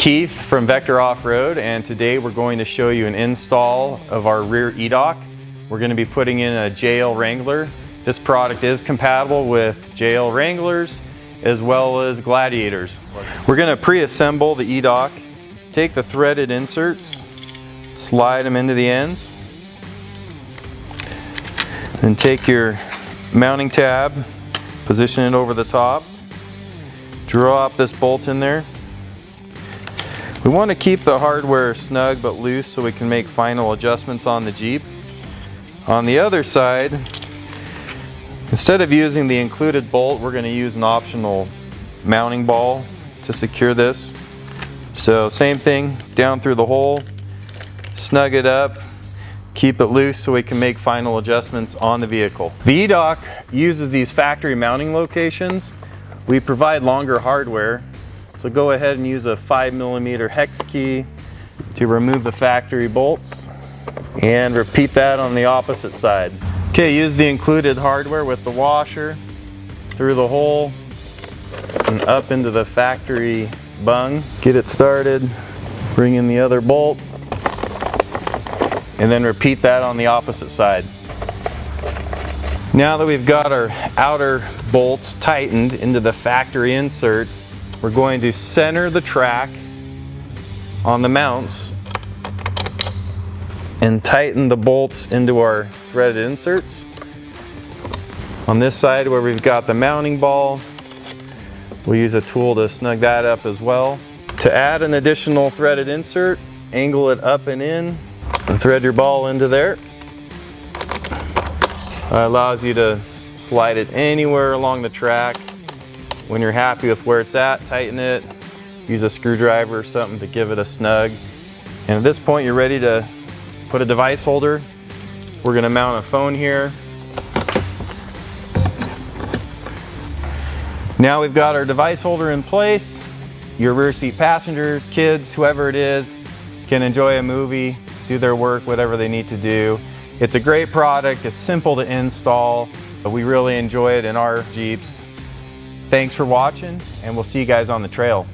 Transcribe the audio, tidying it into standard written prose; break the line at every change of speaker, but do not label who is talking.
Keith from Vector Off-Road, and today we're going to show you an install of our rear EDock. We're going to be putting in a JL Wrangler. This product is compatible with JL Wranglers as well as Gladiators. We're going to pre-assemble the EDock. Take the threaded inserts, slide them into the ends, then take your mounting tab, position it over the top, drop this bolt in there. We want to keep the hardware snug but loose so we can make final adjustments on the Jeep. On the other side, instead of using the included bolt, we're going to use an optional mounting ball to secure this. So same thing, down through the hole, snug it up, keep it loose so we can make final adjustments on the vehicle. The EDock uses these factory mounting locations. We provide longer hardware, so go ahead and use a 5mm hex key to remove the factory bolts, and repeat that on the opposite side. Okay, use the included hardware with the washer through the hole and up into the factory bung. Get it started, bring in the other bolt, and then repeat that on the opposite side. Now that we've got our outer bolts tightened into the factory inserts, we're going to center the track on the mounts and tighten the bolts into our threaded inserts. On this side where we've got the mounting ball, we'll use a tool to snug that up as well. To add an additional threaded insert, angle it up and in, and thread your ball into there. That allows you to slide it anywhere along the track. When you're happy with where it's at, tighten it. Use a screwdriver or something to give it a snug. And at this point, you're ready to put a device holder. We're going to mount a phone here. Now we've got our device holder in place. Your rear seat passengers, kids, whoever it is, can enjoy a movie, do their work, whatever they need to do. It's a great product. It's simple to install, but we really enjoy it in our Jeeps. Thanks for watching, and we'll see you guys on the trail.